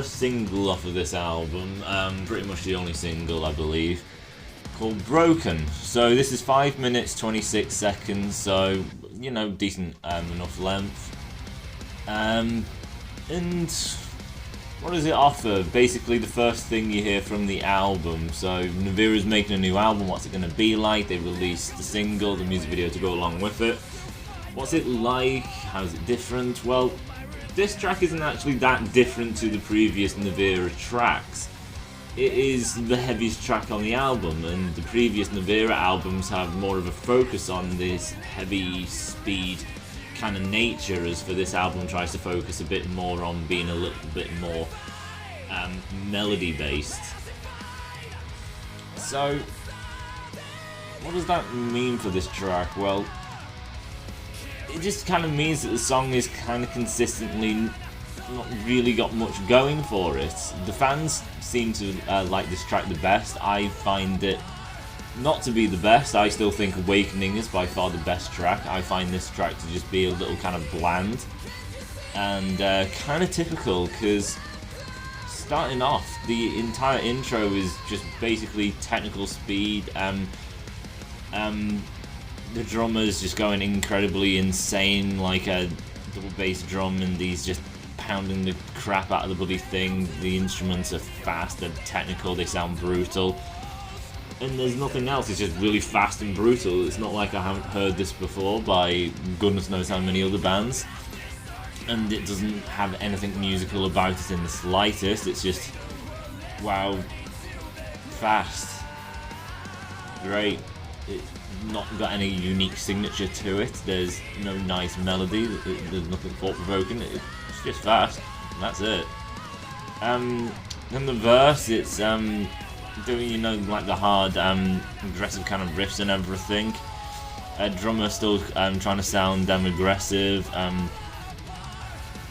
first single off of this album, pretty much the only single I believe, called Broken. So this is 5 minutes 26 seconds, so you know, decent enough length. And what does it offer? Basically the first thing you hear from the album. So Noveria's making a new album, what's it going to be like? They released the single, the music video to go along with it. What's it like? How is it different? Well, this track isn't actually that different to the previous Noveria tracks. It is the heaviest track on the album, and the previous Noveria albums have more of a focus on this heavy speed kind of nature, as for this album tries to focus a bit more on being a little bit more melody based. So what does that mean for this track? Well, it just kind of means that the song is kind of consistently not really got much going for it. The fans seem to like this track the best. I find it not to be the best. I still think Awakening is by far the best track. I find this track to just be a little kind of bland and kind of typical, because starting off, the entire intro is just basically technical speed. The drummer's just going incredibly insane, like a double bass drum, and he's just pounding the crap out of the bloody thing. The instruments are fast, they're technical, they sound brutal. And there's nothing else, it's just really fast and brutal. It's not like I haven't heard this before by goodness knows how many other bands. And it doesn't have anything musical about it in the slightest. It's just, wow, fast, great. It's not got any unique signature to it. There's no nice melody, there's nothing thought-provoking. It's just fast, and that's it. Then the verse, it's doing, you know, like the hard, aggressive kind of riffs and everything. Drummer still trying to sound aggressive.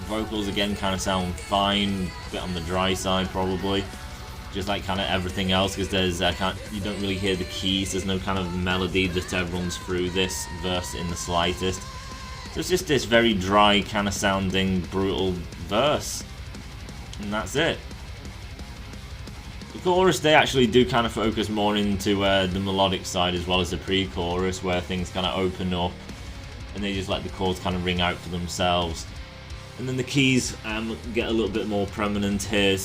Vocals again kind of sound fine, a bit on the dry side probably, just like kind of everything else, because there's you don't really hear the keys. There's no kind of melody that runs through this verse in the slightest. So it's just this very dry kind of sounding brutal verse, and that's it. The chorus, they actually do kind of focus more into the melodic side as well as the pre-chorus, where things kind of open up and they just let the chords kind of ring out for themselves. And then the keys get a little bit more prominent here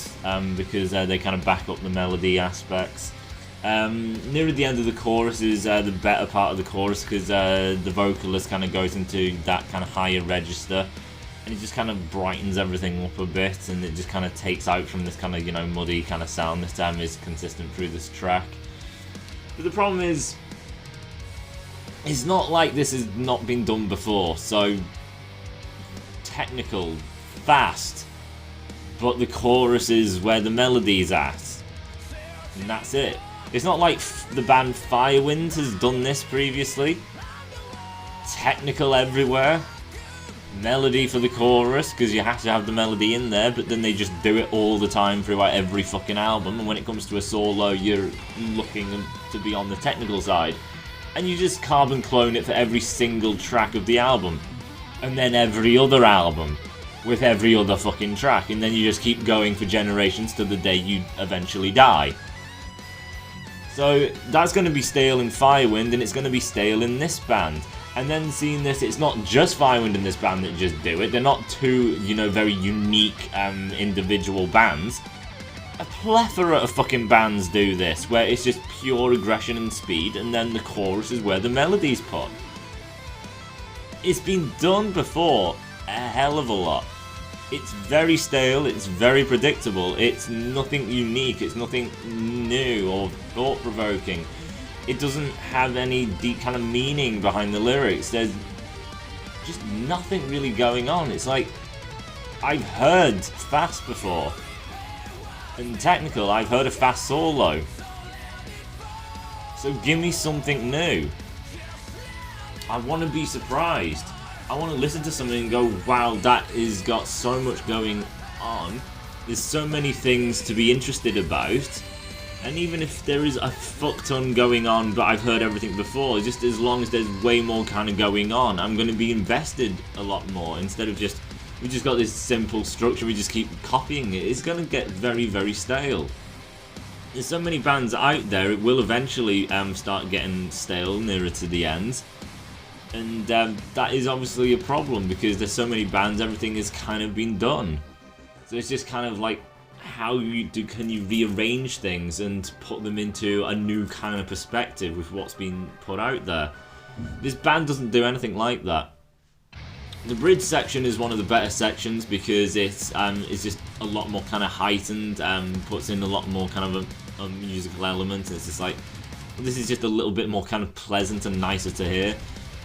because they kind of back up the melody aspects. Near the end of the chorus is the better part of the chorus, because the vocalist kind of goes into that kind of higher register, and it just kind of brightens everything up a bit, and it just kind of takes out from this kind of, you know, muddy kind of sound that is consistent through this track. But the problem is, it's not like this has not been done before. So technical, fast, but the chorus is where the melody's at, and that's it. It's not like the band Firewind has done this previously. Technical everywhere, melody for the chorus, because you have to have the melody in there, but then they just do it all the time throughout every fucking album, and when it comes to a solo, you're looking to be on the technical side, and you just carbon clone it for every single track of the album, and then every other album with every other fucking track, and then you just keep going for generations to the day you eventually die. So that's going to be stale in Firewind, and it's going to be stale in this band. And then seeing this, it's not just Firewind and this band that just do it. They're not two, you know, very unique individual bands. A plethora of fucking bands do this, where it's just pure aggression and speed, and then the chorus is where the melody's put. It's been done before a hell of a lot. It's very stale, it's very predictable, it's nothing unique, it's nothing new or thought-provoking. It doesn't have any deep kind of meaning behind the lyrics. There's just nothing really going on. It's like, I've heard fast before. And technical, I've heard a fast solo. So give me something new. I want to be surprised. I want to listen to something and go, wow, that has got so much going on. There's so many things to be interested about. And even if there is a fuck ton going on, but I've heard everything before, just as long as there's way more kind of going on, I'm going to be invested a lot more, instead of just we just got this simple structure, we just keep copying it, it's going to get very, very stale. There's so many bands out there, it will eventually start getting stale nearer to the end. And that is obviously a problem, because there's so many bands, everything has kind of been done. So it's just kind of like, how can you rearrange things and put them into a new kind of perspective with what's been put out there? This band doesn't do anything like that. The bridge section is one of the better sections because it's just a lot more kind of heightened, puts in a lot more kind of a musical element. It's just like, this is just a little bit more kind of pleasant and nicer to hear.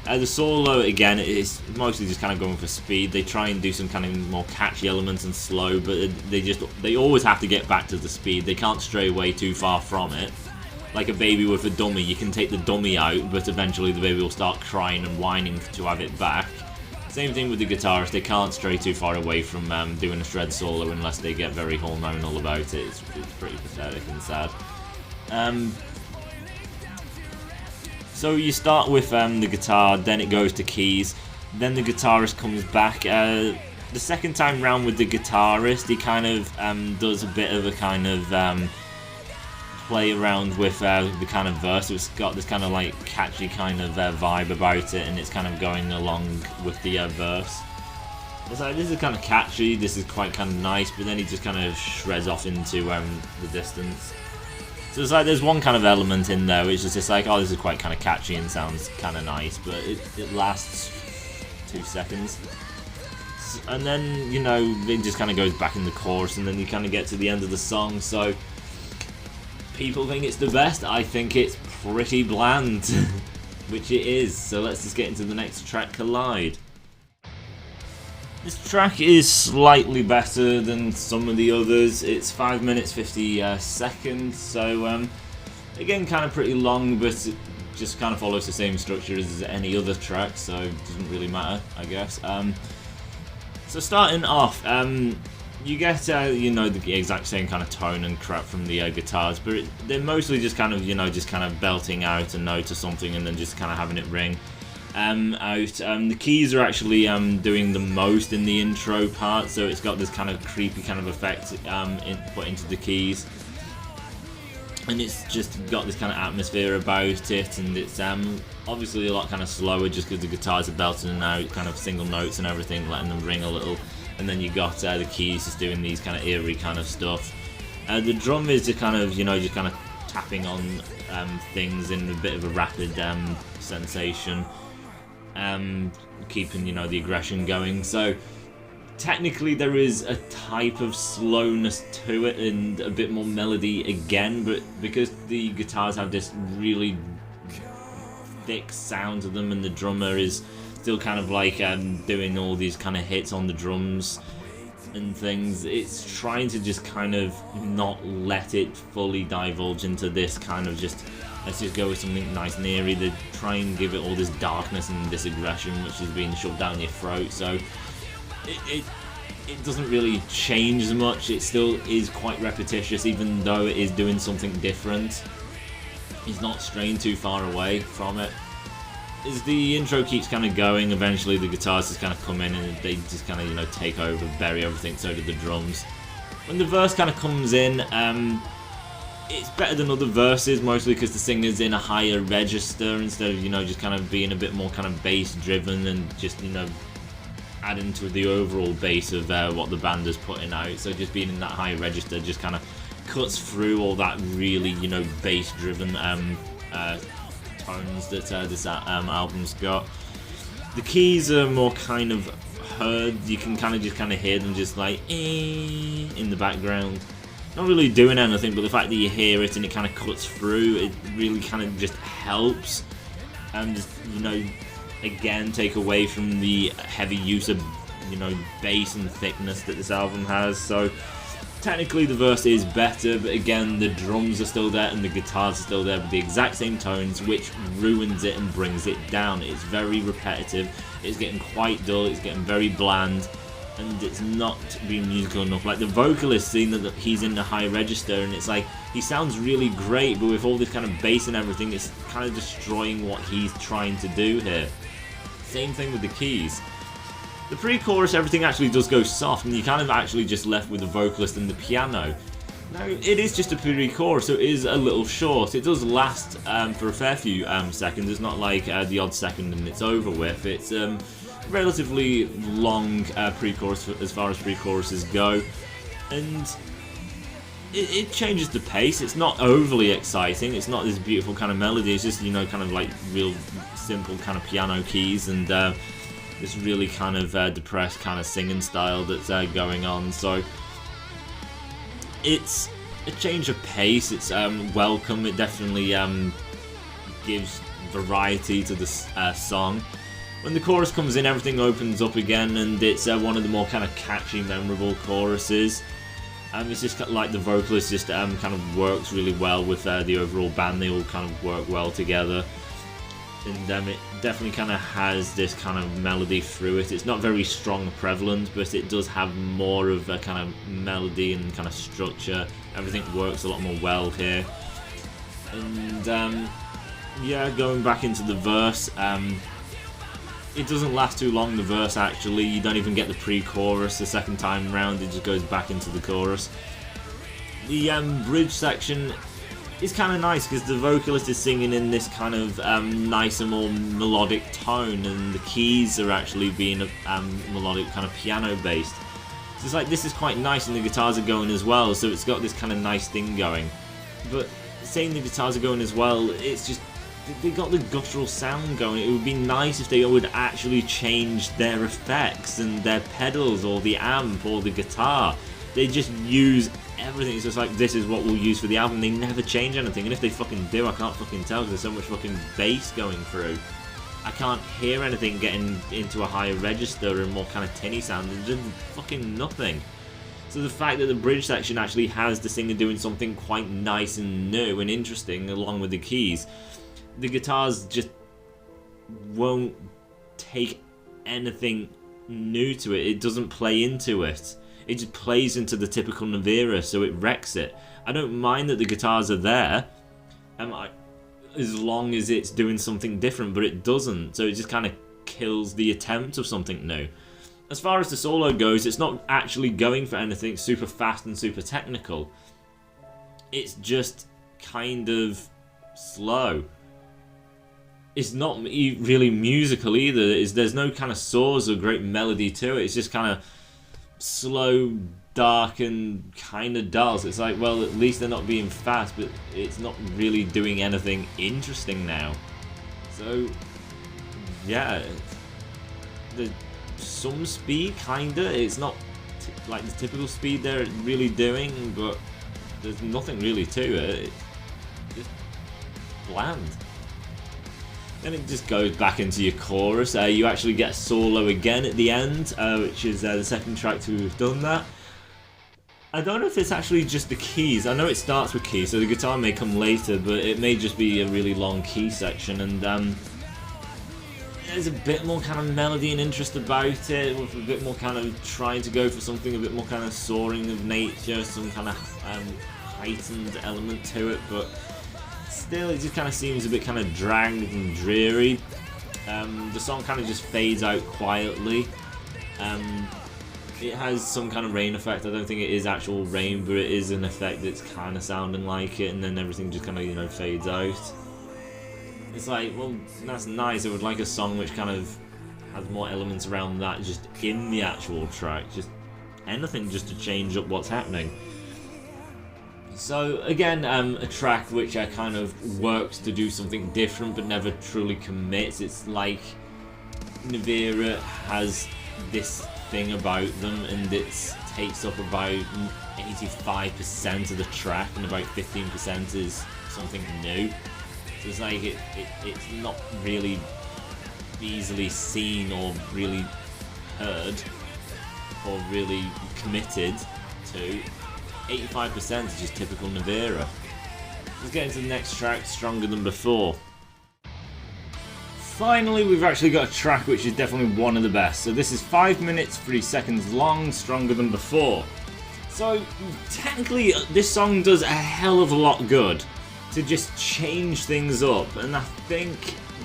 The solo, again, is mostly just kind of going for speed. They try and do some kind of more catchy elements and slow, but they always have to get back to the speed. They can't stray away too far from it. Like a baby with a dummy, you can take the dummy out, but eventually the baby will start crying and whining to have it back. Same thing with the guitarist, they can't stray too far away from doing a shred solo unless they get very hormonal about it. It's pretty pathetic and sad. So you start with the guitar, then it goes to keys, then the guitarist comes back. The second time round with the guitarist, he kind of does a bit of a kind of play around with the kind of verse. It's got this kind of like catchy kind of vibe about it, and it's kind of going along with the verse. It's like, this is kind of catchy, this is quite kind of nice, but then he just kind of shreds off into the distance. So it's like there's one kind of element in there which is just like, oh, this is quite kind of catchy and sounds kind of nice, but it lasts 2 seconds. And then, you know, it just kind of goes back in the chorus, and then you kind of get to the end of the song. So people think it's the best, I think it's pretty bland, which it is. So let's just get into the next track, Collide. This track is slightly better than some of the others. It's 5 minutes 50 seconds, so again kind of pretty long, but it just kind of follows the same structure as any other track, so it doesn't really matter, I guess. So starting off, you get you know, the exact same kind of tone and crap from the guitars, but they're mostly just kind of, you know, just kind of belting out a note or something and then just kind of having it ring out. The keys are actually doing the most in the intro part, so it's got this kind of creepy kind of effect put into the keys, and it's just got this kind of atmosphere about it, and it's obviously a lot kind of slower just because the guitars are belting out kind of single notes and everything, letting them ring a little, and then you got the keys just doing these kind of eerie kind of stuff. The drum is just kind of, you know, just kind of tapping on things in a bit of a rapid sensation, keeping, you know, the aggression going. So technically there is a type of slowness to it and a bit more melody again, but because the guitars have this really thick sound to them and the drummer is still kind of like doing all these kind of hits on the drums and things, it's trying to just kind of not let it fully divulge into this kind of just, let's just go with something nice and eerie. They try and give it all this darkness and this aggression which is being shoved down your throat, so it doesn't really change as much. It still is quite repetitious, even though it is doing something different. It's not straying too far away from it. As the intro keeps kind of going, eventually the guitars just kind of come in and they just kind of, you know, take over, bury everything, so do the drums. When the verse kind of comes in, it's better than other verses, mostly because the singer's in a higher register instead of, you know, just kind of being a bit more kind of bass driven and just, you know, adding to the overall bass of what the band is putting out. So just being in that higher register just kind of cuts through all that really, you know, bass driven tones that this album's got. The keys are more kind of heard. You can kind of hear them just like in the background, not really doing anything, but the fact that you hear it and it kind of cuts through, it really kind of just helps and just, you know, again take away from the heavy use of, you know, bass and thickness that this album has. So technically the verse is better, but again the drums are still there and the guitars are still there with the exact same tones, which ruins it and brings it down. It's very repetitive, it's getting quite dull, it's getting very bland, and it's not being musical enough. Like the vocalist, seeing that he's in the high register, and it's like he sounds really great, but with all this kind of bass and everything, it's kind of destroying what he's trying to do here. Same thing with the keys. The pre-chorus, everything actually does go soft, and you're kind of actually just left with the vocalist and the piano. Now, it is just a pre-chorus, so it is a little short. It does last for a fair few seconds. It's not like the odd second and it's over with. It's relatively long pre-chorus as far as pre-choruses go, and it changes the pace. It's not overly exciting. It's not this beautiful kind of melody. It's just, you know, kind of like real simple kind of piano keys and this really kind of depressed kind of singing style that's going on. So it's a change of pace. It's welcome. It definitely gives variety to the song. When the chorus comes in, everything opens up again, and it's one of the more kind of catchy, memorable choruses. It's just like the vocalist just kind of works really well with the overall band. They all kind of work well together, and it definitely kind of has this kind of melody through it. It's not very strong or prevalent, but it does have more of a kind of melody and kind of structure. Everything works a lot more well here. And yeah, going back into the verse, it doesn't last too long, the verse actually. You don't even get the pre-chorus the second time round, it just goes back into the chorus. The bridge section is kind of nice because the vocalist is singing in this kind of nicer, more melodic tone, and the keys are actually being melodic, kind of piano based. So it's like, this is quite nice, and the guitars are going as well, so it's got this kind of nice thing going. But saying the guitars are going as well, it's just, they got the guttural sound going. It would be nice if they would actually change their effects and their pedals or the amp or the guitar. They just use everything. It's just like, this is what we'll use for the album. They never change anything, and if they fucking do, I can't fucking tell because there's so much fucking bass going through. I can't hear anything getting into a higher register and more kind of tinny sound. There's just fucking nothing. So the fact that the bridge section actually has the singer doing something quite nice and new and interesting along with the keys, the guitars just won't take anything new to it. It doesn't play into it. It just plays into the typical Noveria, so it wrecks it. I don't mind that the guitars are there, as long as it's doing something different, but it doesn't. So it just kind of kills the attempt of something new. As far as the solo goes, it's not actually going for anything super fast and super technical. It's just kind of slow. It's not really musical either. There's no kind of soars or great melody to it. It's just kind of slow, dark, and kind of dull. So it's like, well, at least they're not being fast, but it's not really doing anything interesting now. So, yeah, there's some speed, kinda. It's not like the typical speed they're really doing, but there's nothing really to it. It's just bland. Then it just goes back into your chorus. You actually get a solo again at the end, which is the second track to have done that. I don't know if it's actually just the keys. I know it starts with keys, so the guitar may come later, but it may just be a really long key section, and there's a bit more kind of melody and interest about it, with a bit more kind of trying to go for something a bit more kind of soaring of nature, some kind of heightened element to it, but still, it just kind of seems a bit kind of dragged and dreary. The song kind of just fades out quietly. It has some kind of rain effect. I don't think it is actual rain, but it is an effect that's kind of sounding like it, and then everything just kind of, you know, fades out. It's like, well, that's nice. I would like a song which kind of has more elements around that just in the actual track. Just anything just to change up what's happening. So again, a track which kind of works to do something different but never truly commits. It's like Noveria has this thing about them, and it takes up about 85% of the track, and about 15% is something new. So it's like it's not really easily seen or really heard or really committed to. 85% is just typical Noveria. Let's get into the next track, Stronger Than Before. Finally, we've actually got a track which is definitely one of the best. So this is 5 minutes 3 seconds long, Stronger Than Before. So technically, this song does a hell of a lot good to just change things up, and I think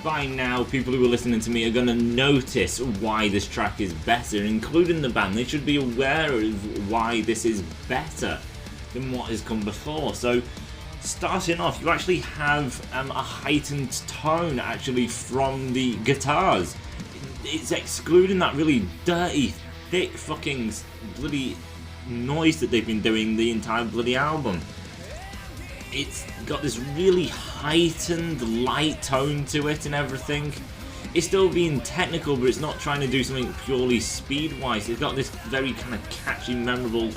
by now, people who are listening to me are going to notice why this track is better, including the band. They should be aware of why this is better than what has come before. So, starting off, you actually have a heightened tone actually from the guitars. It's excluding that really dirty, thick fucking bloody noise that they've been doing the entire bloody album. It's got this really heightened, light tone to it and everything. It's still being technical, but it's not trying to do something purely speed-wise. It's got this very kind of catchy, memorable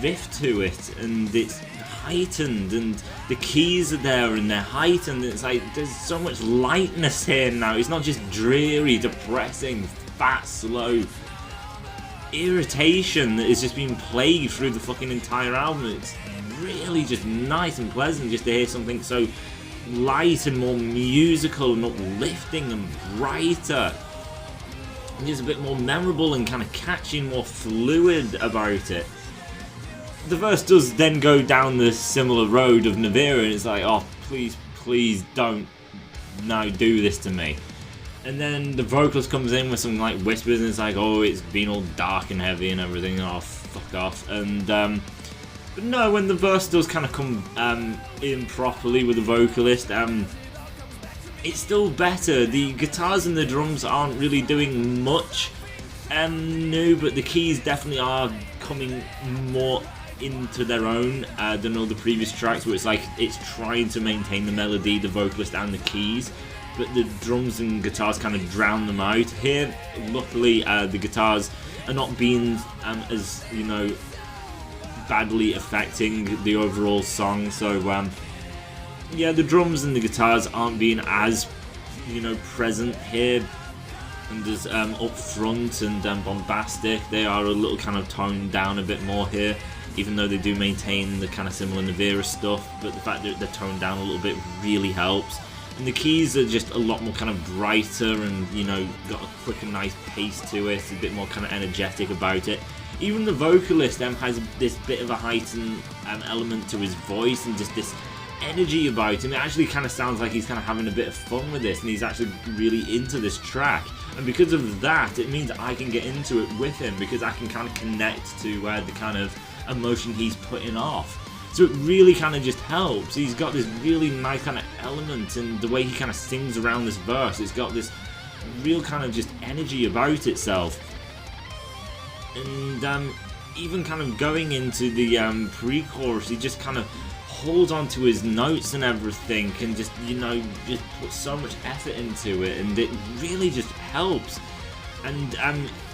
riff to it, and it's heightened, and the keys are there and they're heightened. It's like there's so much lightness here now. It's not just dreary, depressing, fat, slow irritation that is just being played through the fucking entire album. It's really just nice and pleasant just to hear something so light and more musical and uplifting and brighter, and just a bit more memorable and kind of catchy and more fluid about it. The verse does then go down the similar road of Noveria, and it's like, oh, please don't now do this to me. And then the vocalist comes in with some like whispers, and it's like, oh, it's been all dark and heavy and everything. Oh, fuck off. And but no, when the verse does kind of come in properly with the vocalist, it's still better. The guitars and the drums aren't really doing much new, but the keys definitely are coming more into their own than all the previous tracks, where it's like it's trying to maintain the melody, the vocalist and the keys, but the drums and guitars kind of drown them out. Here, luckily, the guitars are not being as, you know, badly affecting the overall song. So yeah, the drums and the guitars aren't being as, you know, present here and as up front and bombastic. They are a little kind of toned down a bit more here, even though they do maintain the kind of similar Noveria stuff, but the fact that they're toned down a little bit really helps. And the keys are just a lot more kind of brighter and, you know, got a quick and nice pace to it, a bit more kind of energetic about it. Even the vocalist has this bit of a heightened element to his voice and just this energy about him. It actually kind of sounds like he's kind of having a bit of fun with this, and he's actually really into this track. And because of that, it means I can get into it with him, because I can kind of connect to the kind of emotion he's putting off. So it really kind of just helps. He's got this really nice kind of element, and the way he kind of sings around this verse, it's got this real kind of just energy about itself. And even kind of going into the pre-chorus, he just kind of holds on to his notes and everything, and just, you know, just puts so much effort into it, and it really just helps. And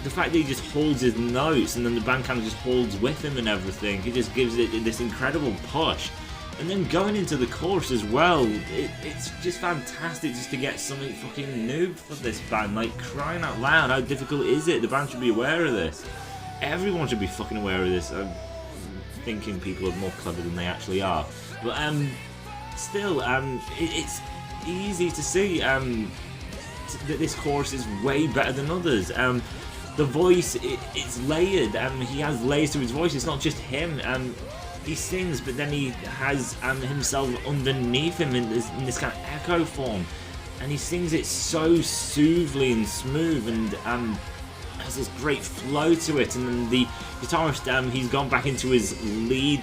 the fact that he just holds his notes, and then the band kind of just holds with him and everything, it just gives it this incredible push. And then going into the chorus as well, it's just fantastic just to get something fucking new for this band. Like, crying out loud, how difficult is it? The band should be aware of this. Everyone should be fucking aware of this. I'm thinking people are more clever than they actually are. But still, it's easy to see that this chorus is way better than others. The voice, it's layered. He has layers to his voice. It's not just him. He sings, but then he has himself underneath him in this kind of echo form, and he sings it so soothingly and smooth, and has this great flow to it. And then the guitarist, he's gone back into his lead,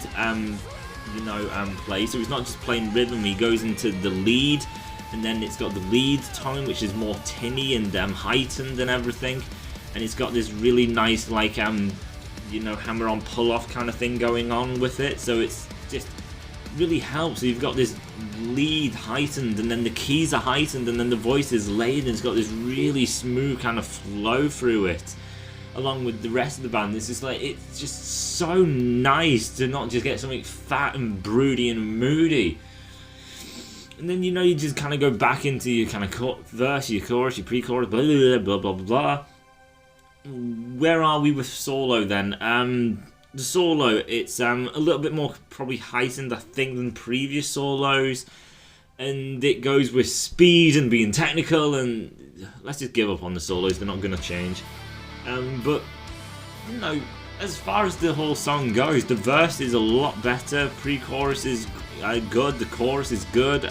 play. So he's not just playing rhythm. He goes into the lead. And then it's got the lead tone, which is more tinny and heightened and everything. And it's got this really nice, like, hammer on pull off kind of thing going on with it. So it's just really helps. So you've got this lead heightened, and then the keys are heightened, and then the voice is laid, and it's got this really smooth kind of flow through it, along with the rest of the band. It's just like, it's just so nice to not just get something fat and broody and moody. And then, you know, you just kind of go back into your kind of verse, your chorus, your pre-chorus, blah, blah, blah, blah, blah, blah. Where are we with solo then? The solo, it's a little bit more probably heightened, I think, than previous solos. And it goes with speed and being technical, and let's just give up on the solos, they're not going to change. But, you know, as far as the whole song goes, the verse is a lot better, pre-chorus is good, the chorus is good,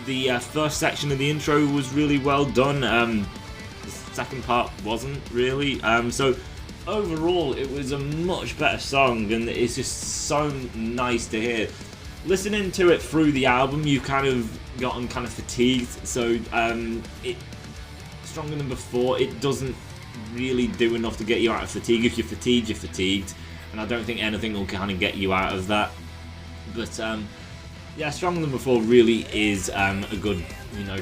The first section of the intro was really well done. The second part wasn't really. So overall, it was a much better song, and it's just so nice to hear. Listening to it through the album, you've kind of gotten kind of fatigued. So it stronger than before. It doesn't really do enough to get you out of fatigue. If you're fatigued, you're fatigued, and I don't think anything will kind of get you out of that. But yeah, Stronger Than Before really is a good,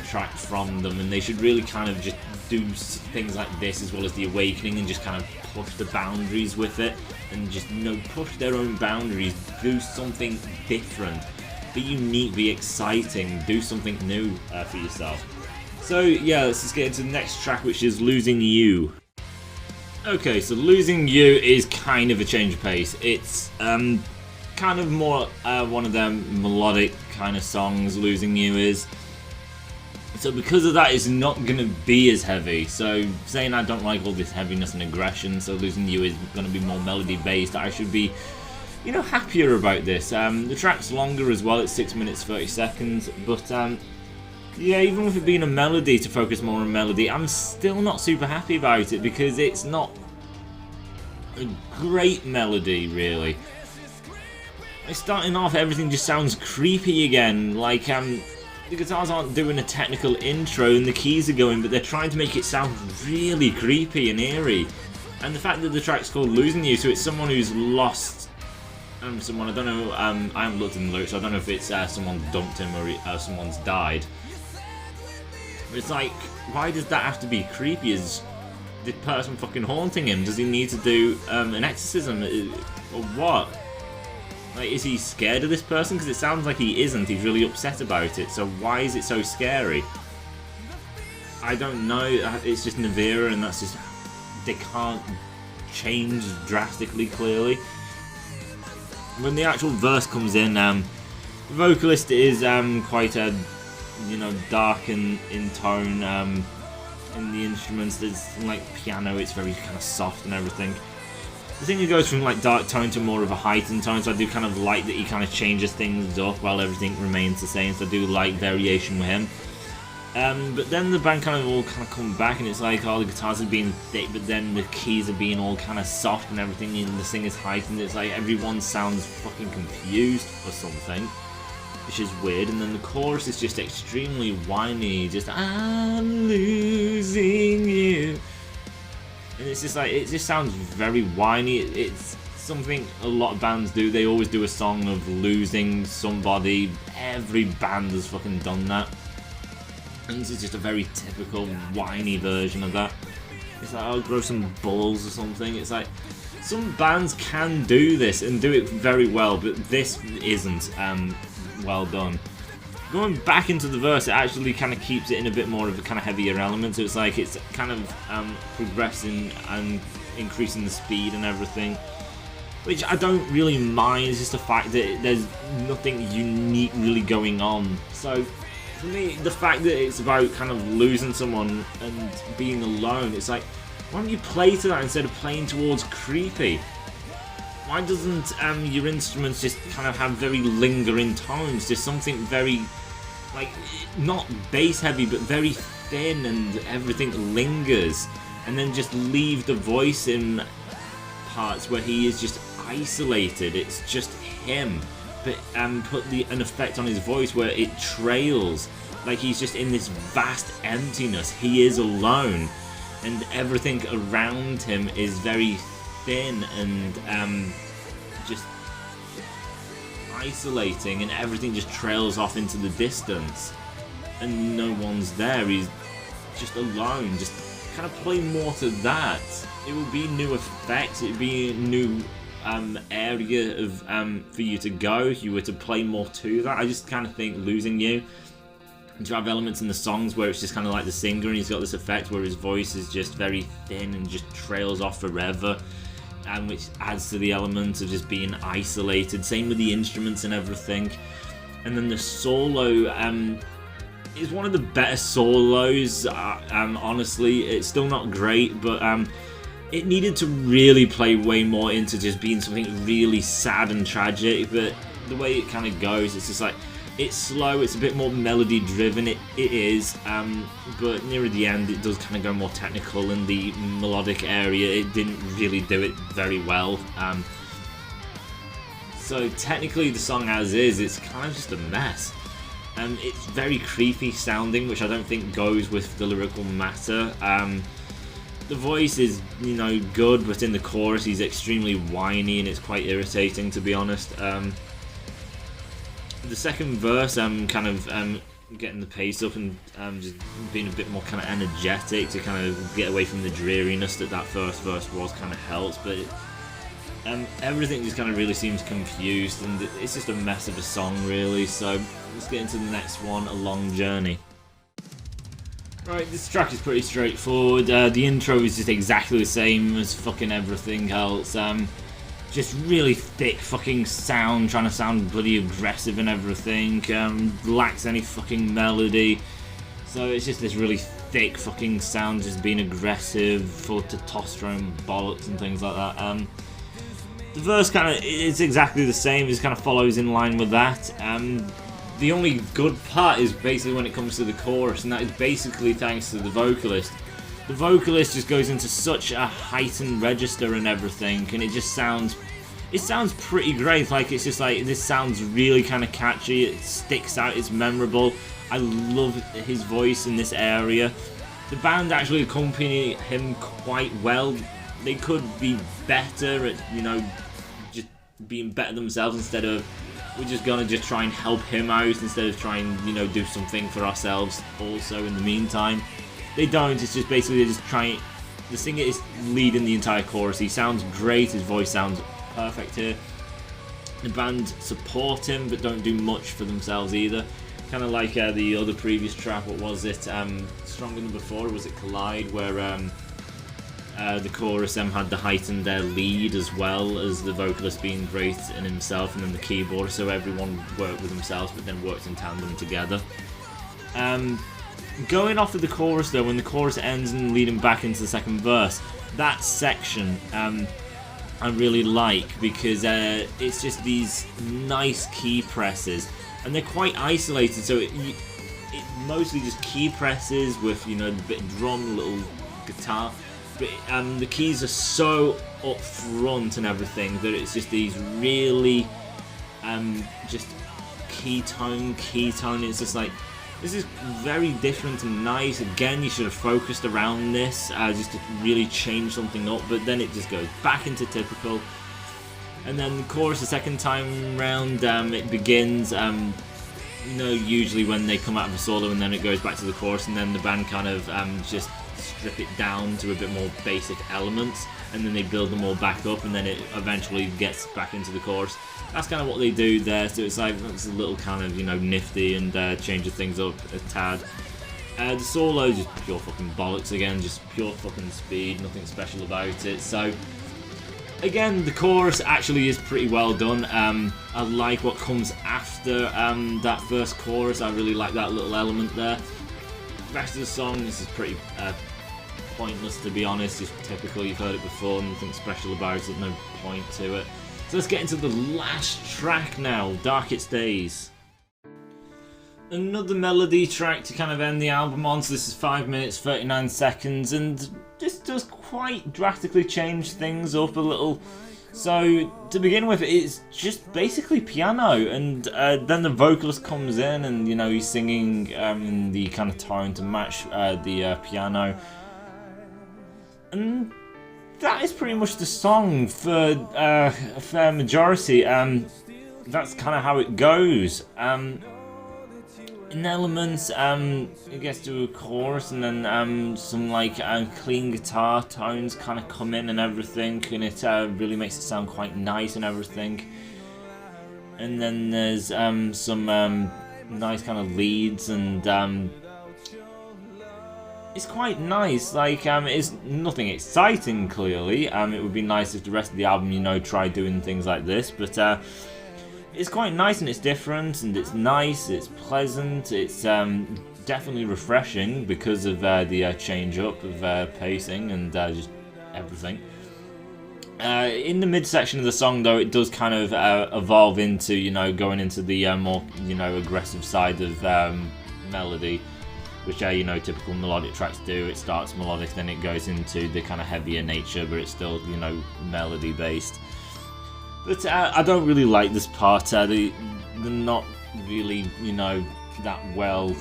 track from them, and they should really kind of just do things like this as well as The Awakening and just kind of push the boundaries with it and just, push their own boundaries, do something different, be unique, be exciting, do something new for yourself. So yeah, let's just get into the next track, which is Losing You. Okay, so Losing You is kind of a change of pace. It's kind of more one of them melodic kind of songs, Losing You is. So because of that, it's not going to be as heavy. So saying I don't like all this heaviness and aggression, so Losing You is going to be more melody based, I should be, happier about this. The track's longer as well, it's 6 minutes 30 seconds, but yeah, even with it being a melody, to focus more on melody, I'm still not super happy about it because it's not a great melody, really. Starting off, everything just sounds creepy again, like the guitars aren't doing a technical intro and the keys are going, but they're trying to make it sound really creepy and eerie. And the fact that the track's called Losing You, so it's someone who's lost someone, I don't know, I haven't looked in the lyrics, so I don't know if it's someone dumped him or someone's died. But it's like, why does that have to be creepy? Is the person fucking haunting him? Does he need to do an exorcism or what? Like, is he scared of this person? Because it sounds like he isn't. He's really upset about it. So why is it so scary? I don't know. It's just Noveria, and that's just... They can't change drastically, clearly. When the actual verse comes in, the vocalist is quite a, dark in tone. In the instruments, there's like piano. It's very kind of soft and everything. The thing goes from like dark tone to more of a heightened tone, so I do kind of like that he kind of changes things up while everything remains the same, so I do like variation with him. But then the band kind of come back, and it's like, the guitars are being thick, but then the keys are being all kind of soft and everything, and the singer's heightened. It's like everyone sounds fucking confused or something, which is weird. And then the chorus is just extremely whiny, just I'm losing you. And it's just like, it just sounds very whiny. It's something a lot of bands do. They always do a song of losing somebody. Every band has fucking done that. And this is just a very typical whiny version of that. It's like, I'll grow some balls or something. It's like, some bands can do this and do it very well, but this isn't well done. Going back into the verse, it actually kind of keeps it in a bit more of a kind of heavier element, so it's like it's kind of progressing and increasing the speed and everything, which I don't really mind. It's just the fact that there's nothing unique really going on. So for me, the fact that it's about kind of losing someone and being alone, it's like, why don't you play to that instead of playing towards creepy? Why doesn't your instruments just kind of have very lingering tones, just something very, like, not bass heavy, but very thin, and everything lingers, and then just leave the voice in parts where he is just isolated, it's just him, but put an effect on his voice where it trails, like he's just in this vast emptiness. He is alone, and everything around him is very thin and just isolating, and everything just trails off into the distance, and no one's there. He's just alone. Just kind of play more to that. It will be new effects. It would be a new area of for you to go if you were to play more to that. I just kind of think Losing You, and to have elements in the songs where it's just kind of like the singer, and he's got this effect where his voice is just very thin and just trails off forever, and which adds to the element of just being isolated. Same with the instruments and everything. And then the solo is one of the better solos. Honestly, it's still not great, but it needed to really play way more into just being something really sad and tragic. But the way it kind of goes, it's just like, It's slow, it's a bit more melody driven, it is, but near the end it does kind of go more technical. In the melodic area it didn't really do it very well. So technically the song as is, it's kind of just a mess. It's very creepy sounding, which I don't think goes with the lyrical matter. The voice is, you know, good, but in the chorus he's extremely whiny and it's quite irritating, to be honest. The second verse, kind of getting the pace up and just being a bit more kind of energetic to kind of get away from the dreariness that first verse was, kind of helps, but everything just kind of really seems confused and it's just a mess of a song, really. So let's get into the next one, A Long Journey. Right, this track is pretty straightforward. The intro is just exactly the same as fucking everything else. Just really thick fucking sound, trying to sound bloody aggressive and everything. Lacks any fucking melody. So it's just this really thick fucking sound, just being aggressive, full of testosterone bollocks and things like that. The verse kind of, it's exactly the same, it kind of follows in line with that. The only good part is basically when it comes to the chorus, and that is basically thanks to the vocalist. The vocalist just goes into such a heightened register and everything, and it sounds pretty great. Like, it's just like, this sounds really kind of catchy, it sticks out, it's memorable. I love his voice in this area. The band actually accompany him quite well. They could be better at, you know, just being better themselves, instead of, we're just gonna just try and help him out instead of trying, you know, do something for ourselves also in the meantime. They don't, it's just basically they're just trying. The singer is leading the entire chorus. He sounds great, his voice sounds perfect here. The band support him but don't do much for themselves either. Kind of like the other previous track, what was it? Stronger Than Before, was it Collide, where the chorus had the heightened lead as well as the vocalist being great in himself, and then the keyboard, so everyone worked with themselves but then worked in tandem together. Going off of the chorus though, when the chorus ends and leading back into the second verse, that section I really like, because it's just these nice key presses, and they're quite isolated, so it mostly just key presses with, you know, a bit of drum, little guitar, but the keys are so up front and everything that it's just these really just key tone, it's just like, this is very different and nice. Again, you should have focused around this just to really change something up, but then it just goes back into typical. And then the chorus the second time round, it begins, you know, usually when they come out of a solo, and then it goes back to the chorus, and then the band kind of just strip it down to a bit more basic elements, and then they build them all back up, and then it eventually gets back into the chorus. That's kind of what they do there, so it's like, it's a little kind of, you know, nifty and changes things up a tad. The solo, just pure fucking bollocks again, just pure fucking speed, nothing special about it. So, again, the chorus actually is pretty well done. I like what comes after that first chorus, I really like that little element there. The rest of the song, this is pretty pointless, to be honest, just typical, you've heard it before, nothing special about it, no point to it. So let's get into the last track now, Darkest Days. Another melody track to kind of end the album on, so this is 5 minutes 39 seconds, and this does quite drastically change things up a little. So to begin with, it's just basically piano, and then the vocalist comes in, and, you know, he's singing in the kind of tone to match the piano, and that is pretty much the song for a fair majority. That's kind of how it goes. In elements, it gets to a chorus, and then some like clean guitar tones kind of come in and everything, and it really makes it sound quite nice and everything. And then there's some nice kind of leads, and it's quite nice. Like, it's nothing exciting, clearly. It would be nice if the rest of the album, you know, tried doing things like this, but it's quite nice, and it's different, and it's nice, it's pleasant, it's definitely refreshing because of the change up of pacing and just everything. In the midsection of the song, though, it does kind of evolve into, going into the more, aggressive side of melody, which, typical melodic tracks do. It starts melodic, then it goes into the kind of heavier nature, but it's still, melody-based. But I don't really like this part. They're not really, that well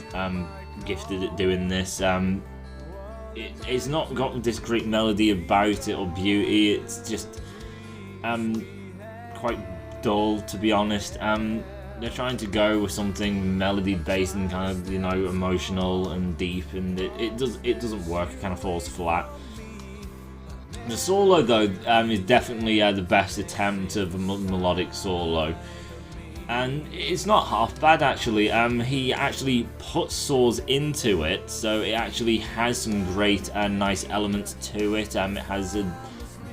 gifted at doing this. It's not got this great melody about it or beauty. It's just quite dull, to be honest. They're trying to go with something melody based and kind of emotional and deep, and it doesn't work. It kind of falls flat. The solo, though, is definitely the best attempt of a melodic solo. And it's not half bad, actually. He actually puts saws into it, so it actually has some great and nice elements to it. It has a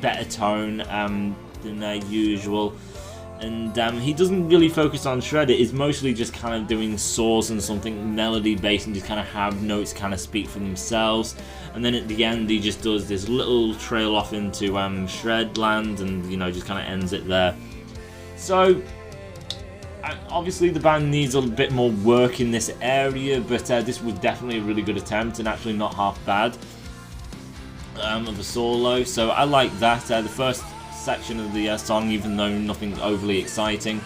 better tone than usual. And he doesn't really focus on shred. It is mostly just kind of doing saws and something melody-based and just kind of have notes kind of speak for themselves. And then at the end, he just does this little trail off into shred land and, just kind of ends it there. So obviously the band needs a bit more work in this area, but this was definitely a really good attempt and actually not half bad of a solo, so I like that. The first section of the song, even though nothing overly exciting,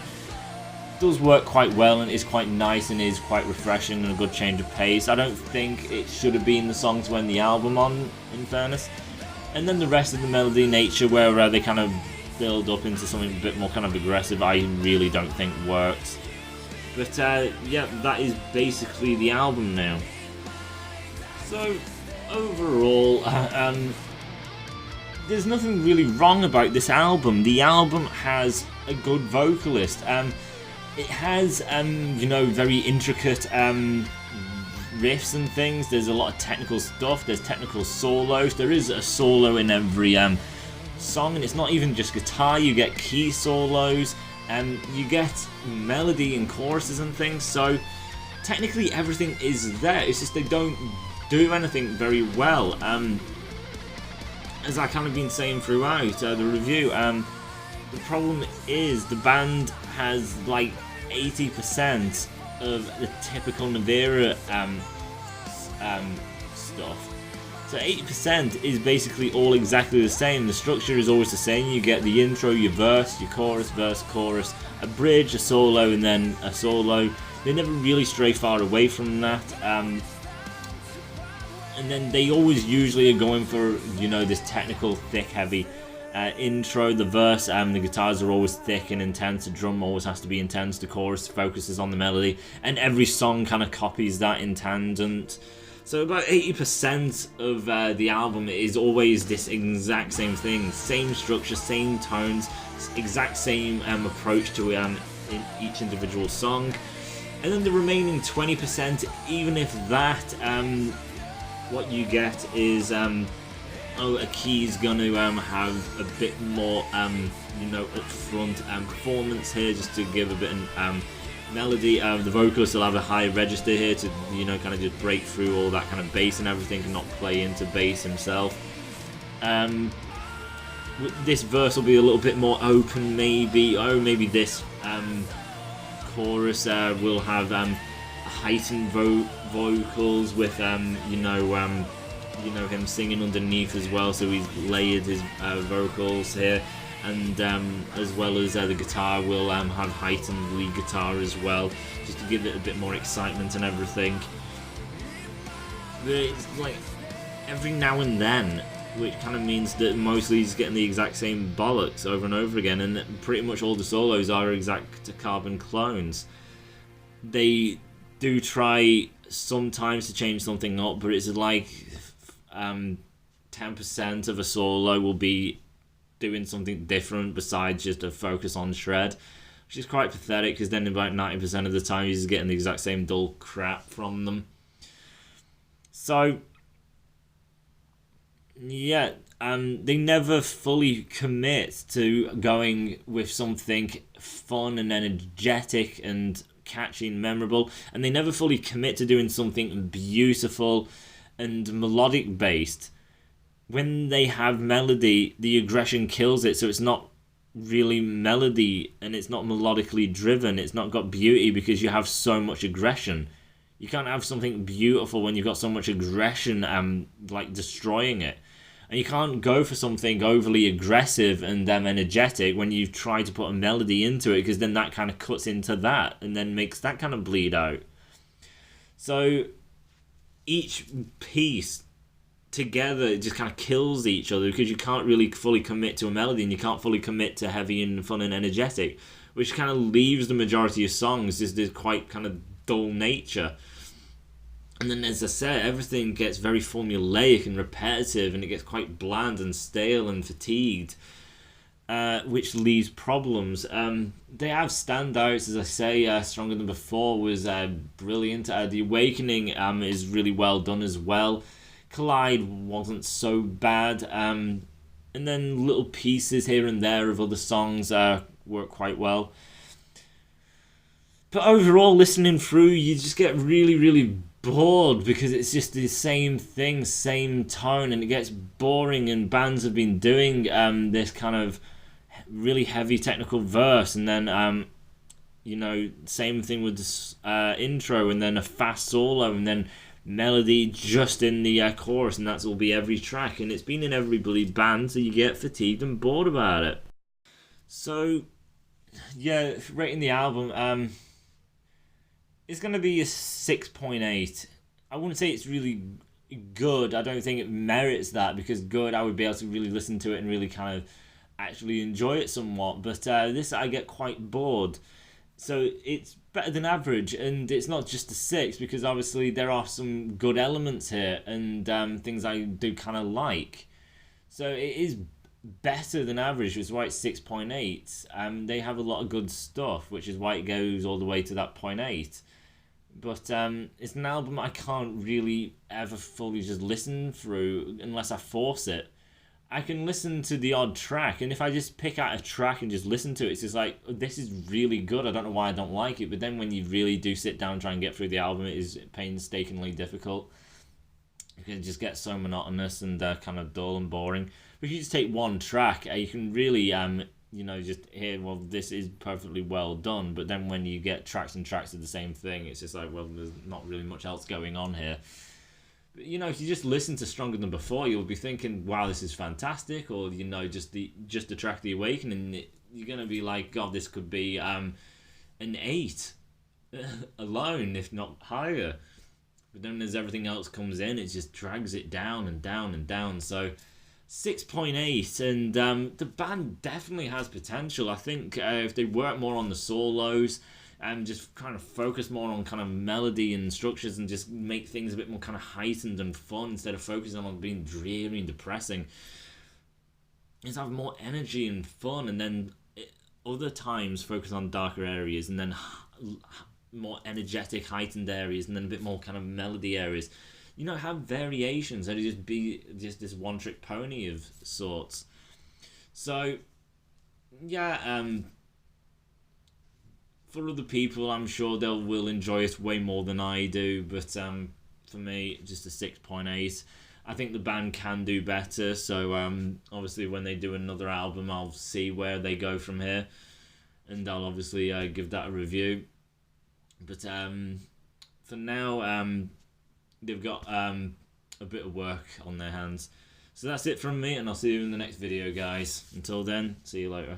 does work quite well and is quite nice and is quite refreshing and a good change of pace. I don't think it should have been the song to end the album on, in fairness. And then the rest of the melody nature, where they kind of build up into something a bit more kind of aggressive, I really don't think works. But yeah, that is basically the album now. So overall, there's nothing really wrong about this album. The album has a good vocalist. It has very intricate riffs and things. There's a lot of technical stuff. There's technical solos. There is a solo in every song, and it's not even just guitar. You get key solos, and you get melody and choruses and things. So technically everything is there. It's just they don't do anything very well. As I kind of been saying throughout the review, the problem is the band has like 80% of the typical Noveria stuff. So 80% is basically all exactly the same. The structure is always the same. You get the intro, your verse, your chorus, verse, chorus, a bridge, a solo, and then a solo. They never really stray far away from that. And then they always usually are going for, this technical, thick, heavy intro. The verse, the guitars are always thick and intense. The drum always has to be intense. The chorus focuses on the melody. And every song kind of copies that in tangent. So about 80% of the album is always this exact same thing. Same structure, same tones, exact same approach to in each individual song. And then the remaining 20%, even if that, what you get is a key's gonna have a bit more upfront performance here, just to give a bit of melody. The vocalist will have a high register here to kind of just break through all that kind of bass and everything and not play into bass himself. This verse will be a little bit more open, maybe. Maybe this chorus will have heightened vocals with him singing underneath as well, so he's layered his vocals here, and as well as the guitar will have heightened lead guitar as well, just to give it a bit more excitement and everything. But it's like every now and then, which kind of means that mostly he's getting the exact same bollocks over and over again, and pretty much all the solos are exact carbon clones. They do try sometimes to change something up, but it's like 10% of a solo will be doing something different besides just a focus on shred, which is quite pathetic, because then about 90% of the time he's getting the exact same dull crap from them. So yeah, they never fully commit to going with something fun and energetic and catchy and memorable, and they never fully commit to doing something beautiful and melodic based, when they have melody, the aggression kills it, so it's not really melody and it's not melodically driven. It's not got beauty because you have so much aggression. You can't have something beautiful when you've got so much aggression like destroying it. And you can't go for something overly aggressive and energetic when you try to put a melody into it, because then that kind of cuts into that and then makes that kind of bleed out. So each piece together just kind of kills each other, because you can't really fully commit to a melody and you can't fully commit to heavy and fun and energetic, which kind of leaves the majority of songs just this quite kind of dull nature. And then, as I said, everything gets very formulaic and repetitive, and it gets quite bland and stale and fatigued, which leaves problems. They have standouts, as I say. Stronger Than Before was brilliant. The Awakening is really well done as well. Collide wasn't so bad. And then little pieces here and there of other songs work quite well. But overall, listening through, you just get really, really bored, because it's just the same thing, same tone, and it gets boring. And bands have been doing this kind of really heavy technical verse, and then same thing with this intro, and then a fast solo, and then melody just in the chorus, and that's will be every track. And it's been in every bloody band, so you get fatigued and bored about it. So yeah, rating the album, it's going to be a 6.8. I wouldn't say it's really good. I don't think it merits that, because good, I would be able to really listen to it and really kind of actually enjoy it somewhat. But this, I get quite bored. So it's better than average, and it's not just a 6, because obviously there are some good elements here and things I do kind of like. So it is better than average, which is why it's 6.8. They have a lot of good stuff, which is why it goes all the way to that 0.8. But it's an album I can't really ever fully just listen through unless I force it. I can listen to the odd track, and if I just pick out a track and just listen to it, it's just like, oh, this is really good. I don't know why I don't like it. But then when you really do sit down and try and get through the album, it is painstakingly difficult. It just gets so monotonous and kind of dull and boring. But if you just take one track, you can really just hear, well, this is perfectly well done. But then when you get tracks and tracks of the same thing, it's just like, well, there's not really much else going on here. But, if you just listen to Stronger Than Before, you'll be thinking, wow, this is fantastic. Or, just the track The Awakening, you're going to be like, God, this could be an 8 alone, if not higher. But then as everything else comes in, it just drags it down and down and down. So 6.8, and the band definitely has potential. I think if they work more on the solos and just kind of focus more on kind of melody and structures, and just make things a bit more kind of heightened and fun instead of focusing on being dreary and depressing, is have more energy and fun, and then other times focus on darker areas, and then more energetic, heightened areas, and then a bit more kind of melody areas. Have variations, and just be just this one-trick pony of sorts. So, yeah, for other people, I'm sure they will enjoy it way more than I do, but for me, just a 6.8. I think the band can do better, so obviously when they do another album, I'll see where they go from here, and I'll obviously give that a review. But for now, they've got a bit of work on their hands. So that's it from me, and I'll see you in the next video, guys. Until then, see you later.